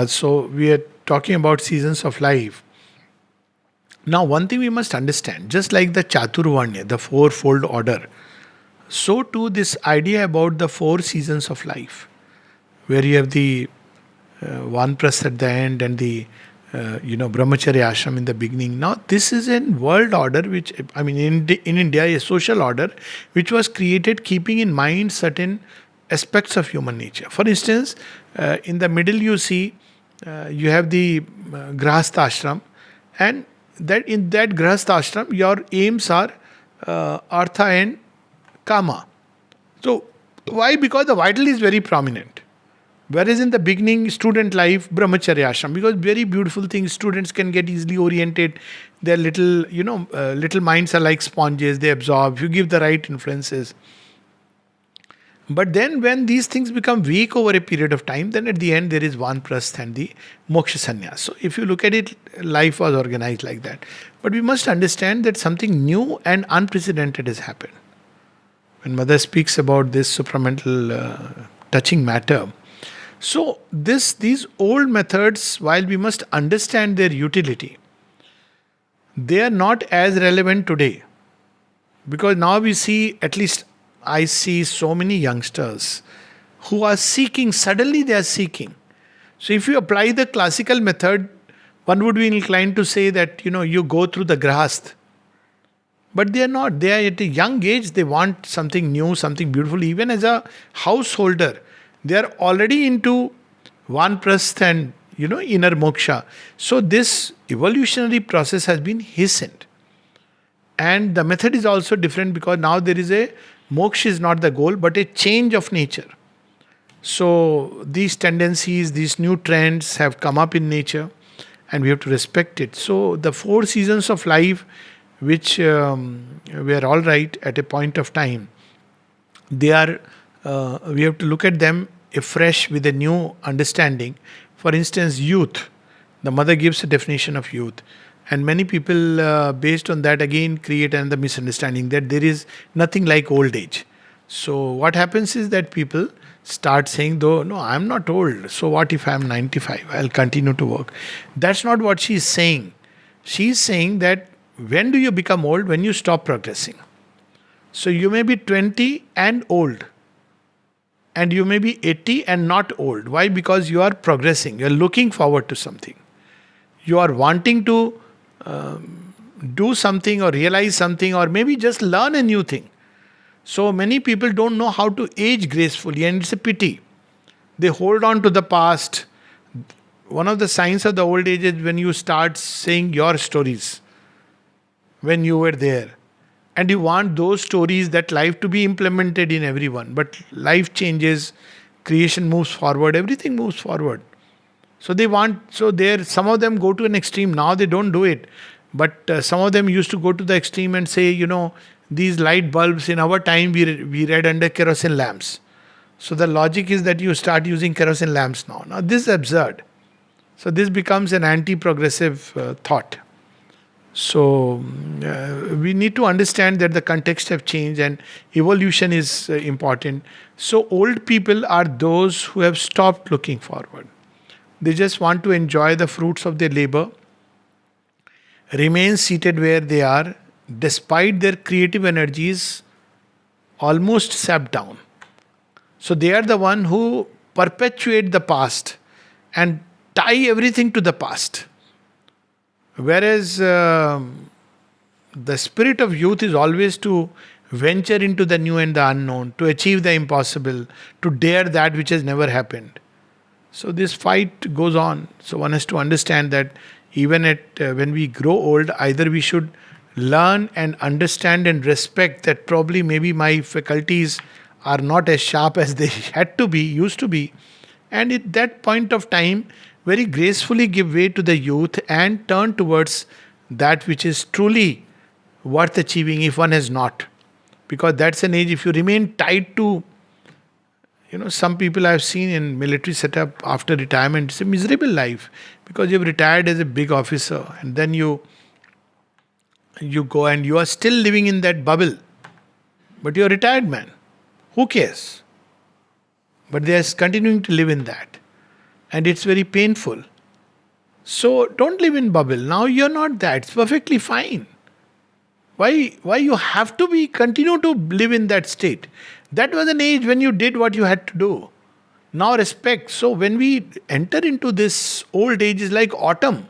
So we are talking about seasons of life. Now, one thing we must understand, just like the Chaturvanya, the fourfold order, so too this idea about the four seasons of life, where you have the Vanpras at the end and the brahmacharya ashram in the beginning. Now this is a world order, which I mean in India, a social order which was created keeping in mind certain aspects of human nature. For instance, in the middle you see you have the grahastha ashram, and that in that grahastha ashram your aims are artha and kama. So why? Because the vital is very prominent. Whereas in the beginning, student life, brahmacharya ashram, because very beautiful things, students can get easily oriented. Their little, little minds are like sponges, they absorb, you give the right influences. But then when these things become weak over a period of time, then at the end there is Vanprasth and the Moksha Sannyas. So if you look at it, life was organized like that. But we must understand that something new and unprecedented has happened. When Mother speaks about this supramental touching matter, so these old methods, while we must understand their utility, they are not as relevant today. Because now we see, at least I see so many youngsters who are seeking, suddenly they are seeking. So if you apply the classical method, one would be inclined to say that, you go through the grahast. But they are not. They are at a young age, they want something new, something beautiful. Even as a householder, they are already into Vanprasth and inner moksha. So this evolutionary process has been hastened. And the method is also different because now there is a moksha is not the goal, but a change of nature. So these tendencies, these new trends have come up in nature, and we have to respect it. So the four seasons of life, which were all right at a point of time, they are we have to look at them afresh with a new understanding. For instance, youth. The mother gives a definition of youth, and many people, based on that, again create another misunderstanding that there is nothing like old age. So what happens is that people start saying, though, no, I'm not old. So what if I'm 95? I'll continue to work. That's not what she's saying. She's saying that when do you become old? When you stop progressing. So you may be 20 and old, and you may be 80 and not old. Why? Because you are progressing. You are looking forward to something. You are wanting to do something or realize something, or maybe just learn a new thing. So many people don't know how to age gracefully, and it's a pity. They hold on to the past. One of the signs of the old age is when you start saying your stories, when you were there. And you want those stories, that life to be implemented in everyone. But life changes, creation moves forward, everything moves forward. So they want, so there, some of them go to an extreme. Now they don't do it. But some of them used to go to the extreme and say, these light bulbs, in our time we read under kerosene lamps. So the logic is that you start using kerosene lamps now. Now this is absurd. So this becomes an anti-progressive thought. So we need to understand that the context have changed and evolution is important. So old people are those who have stopped looking forward. They just want to enjoy the fruits of their labor, remain seated where they are, despite their creative energies almost sapped down. So they are the one who perpetuate the past and tie everything to the past. Whereas the spirit of youth is always to venture into the new and the unknown, to achieve the impossible, to dare that which has never happened. So this fight goes on. So one has to understand that even at when we grow old, either we should learn and understand and respect that probably maybe my faculties are not as sharp as they had to be, used to be. And at that point of time, very gracefully give way to the youth and turn towards that which is truly worth achieving if one has not. Because that's an age, if you remain tied to, some people I've seen in military setup after retirement, it's a miserable life because you've retired as a big officer and then you go and you are still living in that bubble. But you're a retired man. Who cares? But they are continuing to live in that. and it's very painful. So don't live in bubble. Now you're not that. It's perfectly fine. Why you have to be continue to live in that state? That was an age when you did what you had to do. Now respect. So when we enter into this old age is like autumn.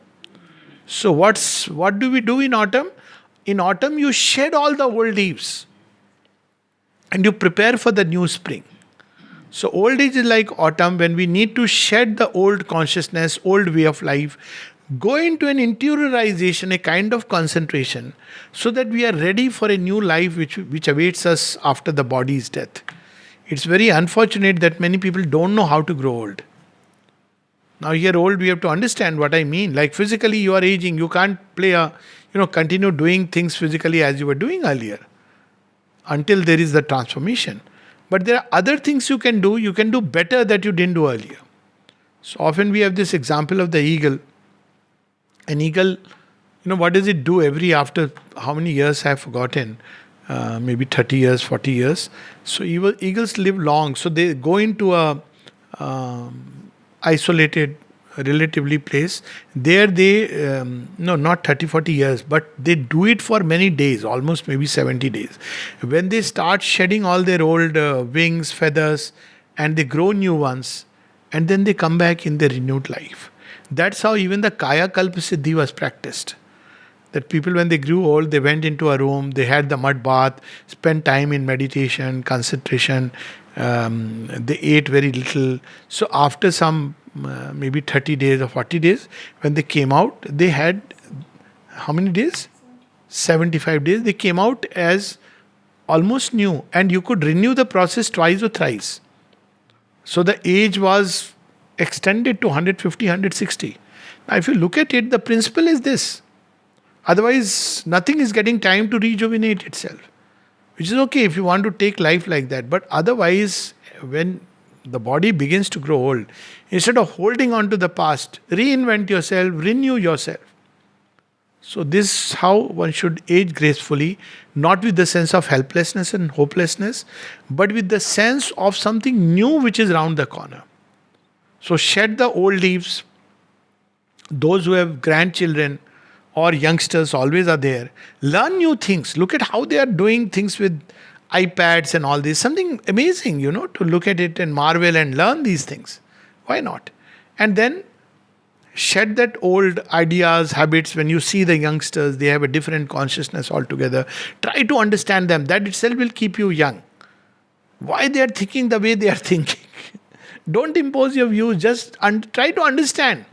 So what do we do in autumn? In autumn you shed all the old leaves and you prepare for the new spring. So old age is like autumn when we need to shed the old consciousness, old way of life, go into an interiorization, a kind of concentration, so that we are ready for a new life which awaits us after the body's death. It's very unfortunate that many people don't know how to grow old. Now here old, we have to understand what I mean. Like physically you are aging, you can't continue doing things physically as you were doing earlier until there is the transformation. But there are other things you can do better that you didn't do earlier. So often we have this example of the eagle. An eagle, what does it do every after how many years I have forgotten? Maybe 30 years, 40 years. So eagles live long. So they go into a isolated, relatively place. There they, not 30, 40 years, but they do it for many days, almost maybe 70 days. When they start shedding all their old wings, feathers, and they grow new ones, and then they come back in their renewed life. That's how even the Kaya Kalpa Siddhi was practiced. That people, when they grew old, they went into a room, they had the mud bath, spent time in meditation, concentration, they ate very little. So after some maybe 30 days or 40 days, when they came out, they had how many days? 75 days. They came out as almost new, and you could renew the process twice or thrice. So the age was extended to 150, 160. Now if you look at it, the principle is this. Otherwise, nothing is getting time to rejuvenate itself. Which is okay if you want to take life like that. But otherwise, when the body begins to grow old, instead of holding on to the past, reinvent yourself, renew yourself. So this is how one should age gracefully, not with the sense of helplessness and hopelessness, but with the sense of something new which is round the corner. So shed the old leaves. Those who have grandchildren or youngsters always are there. Learn new things. Look at how they are doing things with iPads and all this. Something amazing, to look at it and marvel and learn these things. Why not? And then shed that old ideas, habits. When you see the youngsters, they have a different consciousness altogether. Try to understand them. That itself will keep you young. Why they are thinking the way they are thinking. Don't impose your views. Just try to understand.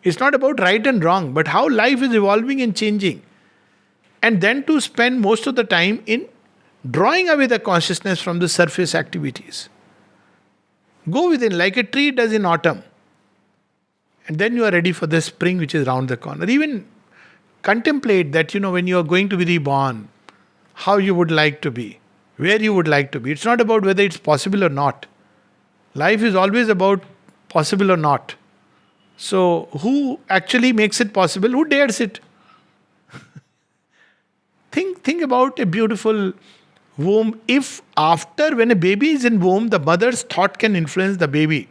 It's not about right and wrong, but how life is evolving and changing. And then to spend most of the time in drawing away the consciousness from the surface activities. Go within like a tree does in autumn. And then you are ready for the spring which is round the corner. Even contemplate that, when you are going to be reborn, how you would like to be, where you would like to be. It's not about whether it's possible or not. Life is always about possible or not. So, who actually makes it possible? Who dares it? Think about a beautiful womb. If after, when a baby is in womb, the mother's thought can influence the baby,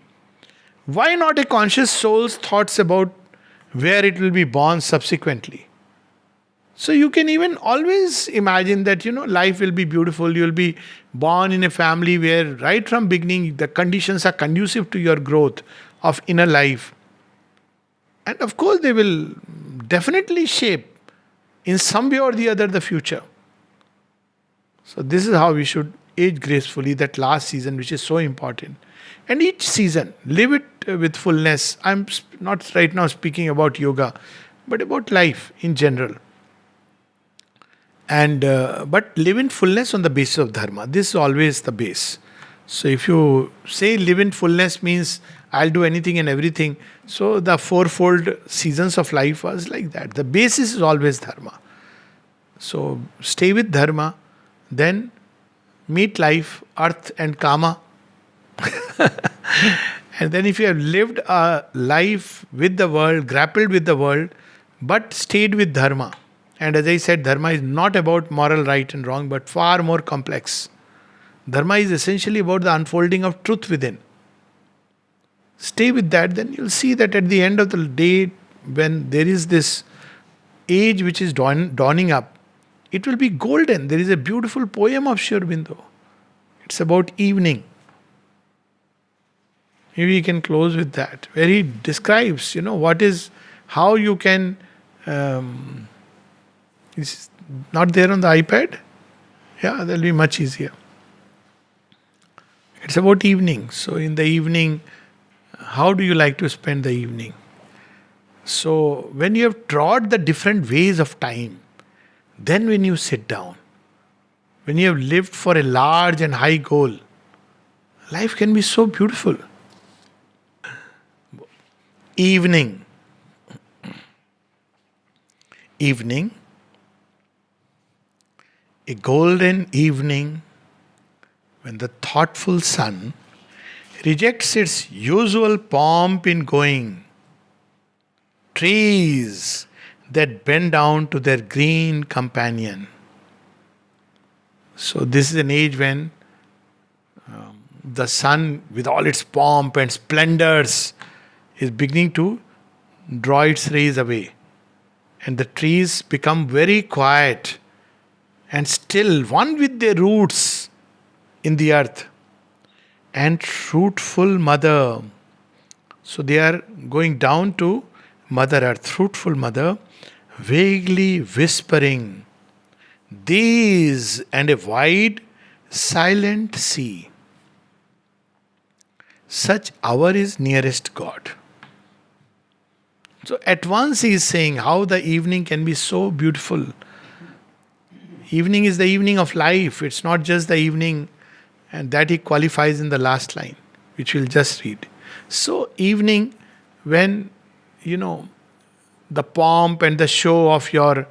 why not a conscious soul's thoughts about where it will be born subsequently? So you can even always imagine that, life will be beautiful. You will be born in a family where right from beginning, the conditions are conducive to your growth of inner life. And of course, they will definitely shape in some way or the other the future. So this is how we should age gracefully, that last season which is so important. And each season, live it with fullness. I'm not right now speaking about yoga, but about life in general. And but live in fullness on the basis of dharma. This is always the base. So if you say live in fullness means I'll do anything and everything. So the fourfold seasons of life was like that. The basis is always dharma. So stay with dharma, then meet life, earth and kama. And then if you have lived a life with the world, grappled with the world, but stayed with dharma. And as I said, dharma is not about moral right and wrong, but far more complex. Dharma is essentially about the unfolding of truth within. Stay with that, then you'll see that at the end of the day, when there is this age which is dawning up, it will be golden. There is a beautiful poem of Sri Aurobindo. It's about evening. Maybe we can close with that, where he describes, how you can. It's not there on the iPad. Yeah, that'll be much easier. It's about evening. So in the evening, how do you like to spend the evening? So when you have trod the different ways of time, then when you sit down, when you have lived for a large and high goal, life can be so beautiful. Evening. Evening. A golden evening when the thoughtful sun rejects its usual pomp in going. Trees that bend down to their green companion. So this is an age when the sun, with all its pomp and splendors, is beginning to draw its rays away. And the trees become very quiet and still, one with their roots in the earth. And fruitful mother. So they are going down to Mother Earth, fruitful mother, vaguely whispering, these and a wide, silent sea. Such hour is nearest God. So at once he is saying how the evening can be so beautiful. Evening is the evening of life. It's not just the evening, and that he qualifies in the last line, which we'll just read. So evening, when, the pomp and the show of your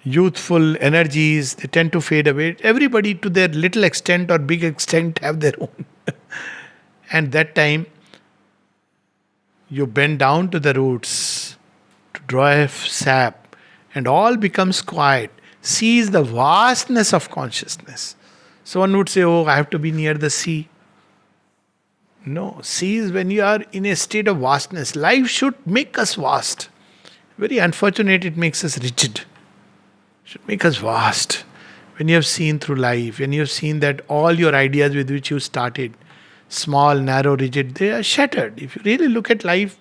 youthful energies, they tend to fade away. Everybody, to their little extent or big extent, have their own. And that time, you bend down to the roots to draw a sap, and all becomes quiet. Sees the vastness of consciousness. So one would say, oh, I have to be near the sea. No, sea is when you are in a state of vastness. Life should make us vast. Very unfortunate, it makes us rigid. It should make us vast. When you have seen through life, when you have seen that all your ideas with which you started, small, narrow, rigid, they are shattered. If you really look at life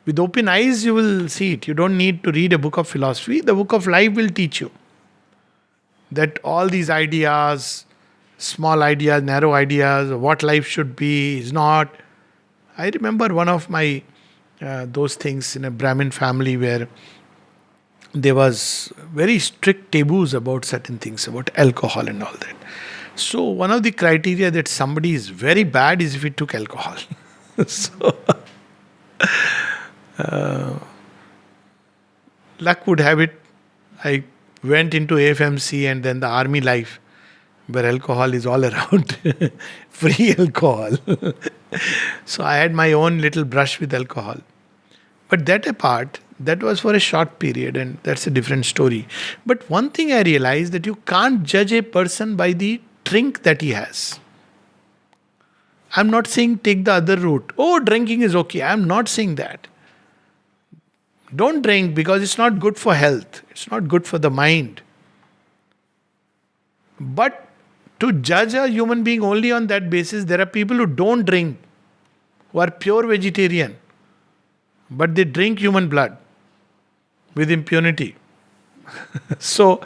with open eyes, you will see it. You don't need to read a book of philosophy. The book of life will teach you that all these ideas, small ideas, narrow ideas, what life should be, is not. I remember one of my those things in a Brahmin family where there was very strict taboos about certain things, about alcohol and all that. So one of the criteria that somebody is very bad is if he took alcohol. So luck would have it, I went into AFMC and then the army life, where alcohol is all around. Free alcohol. So I had my own little brush with alcohol. But that apart, that was for a short period, and that's a different story. But one thing I realized, that you can't judge a person by the drink that he has. I'm not saying take the other route. Oh, drinking is okay. I'm not saying that. Don't drink because it's not good for health. It's not good for the mind. But to judge a human being only on that basis, there are people who don't drink, who are pure vegetarian, but they drink human blood with impunity. So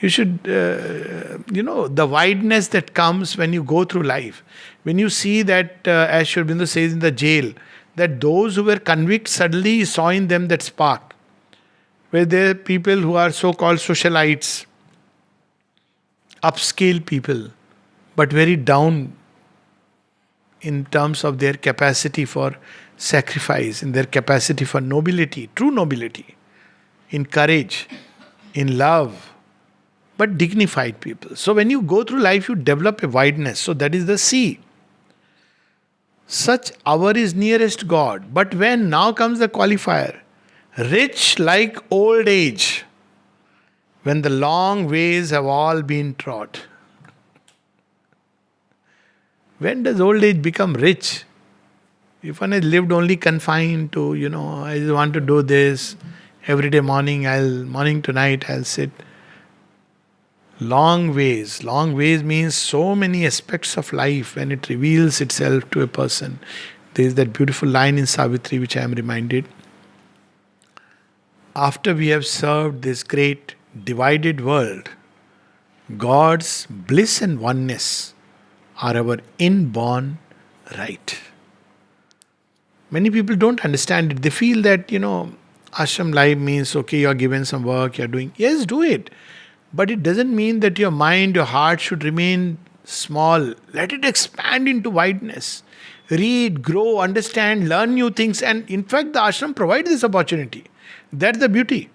you should, the wideness that comes when you go through life. When you see that, as Sri Aurobindo says in the jail, that those who were convicts suddenly saw in them that spark. Where there are people who are so-called socialites, upscale people, but very down in terms of their capacity for sacrifice, in their capacity for nobility, true nobility, in courage, in love, but dignified people. So when you go through life, you develop a wideness. So that is the sea. Such hour is nearest God. But when, now comes the qualifier, rich like old age, when the long ways have all been trod. When does old age become rich? If one has lived only confined to, I just want to do this every day morning to night, I'll sit. Long ways. Long ways means so many aspects of life when it reveals itself to a person. There is that beautiful line in Savitri which I am reminded. After we have served this great divided world, God's bliss and oneness are our inborn right. Many people don't understand it. They feel that, ashram life means, okay, you're given some work, you're doing. Yes, do it. But it doesn't mean that your mind, your heart should remain small. Let it expand into wideness. Read, grow, understand, learn new things. And in fact, the ashram provides this opportunity. That's the beauty.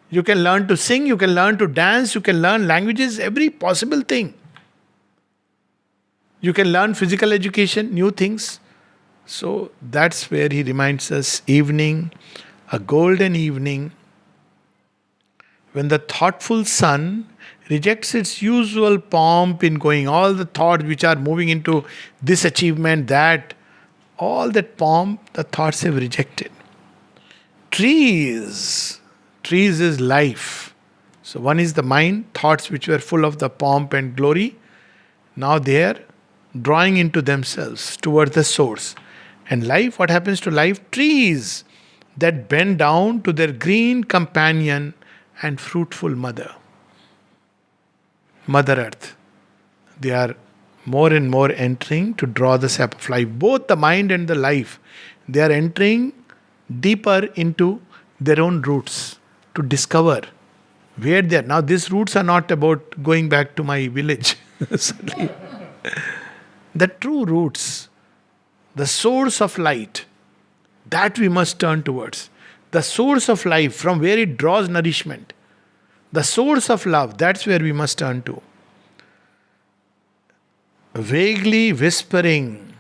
You can learn to sing, you can learn to dance, you can learn languages, every possible thing. You can learn physical education, new things. So that's where he reminds us evening, a golden evening, when the thoughtful sun rejects its usual pomp in going, all the thoughts which are moving into this achievement, that, all that pomp, the thoughts have rejected. Trees is life. So one is the mind, thoughts which were full of the pomp and glory. Now they are drawing into themselves towards the source. And life, what happens to life? Trees that bend down to their green companion and fruitful mother. Mother Earth. They are more and more entering to draw the sap of life. Both the mind and the life. They are entering deeper into their own roots to discover where they are. Now, these roots are not about going back to my village. The true roots, the source of light, that we must turn towards. The source of life, from where it draws nourishment. The source of love, that's where we must turn to. Vaguely whispering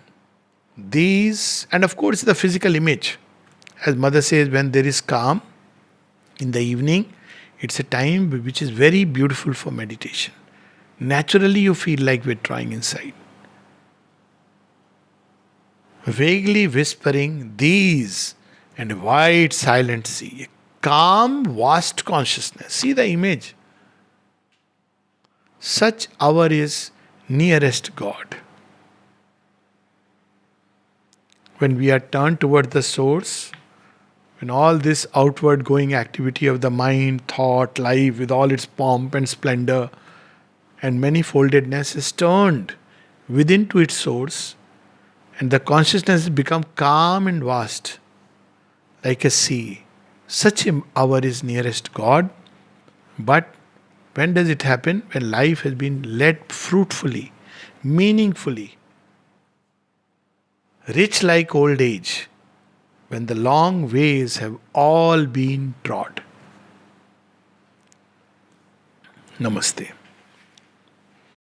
these, and of course, the physical image. As Mother says, when there is calm in the evening, it's a time which is very beautiful for meditation. Naturally, you feel like withdrawing inside. Vaguely whispering these, and a wide silent sea, a calm, vast consciousness. See the image. Such hour is nearest God. When we are turned toward the source, when all this outward going activity of the mind, thought, life with all its pomp and splendor and manifoldedness is turned within to its source, and the consciousness has become calm and vast, like a sea. Such an hour is nearest God. But when does it happen? When life has been led fruitfully, meaningfully, rich like old age, when the long ways have all been trod. Namaste.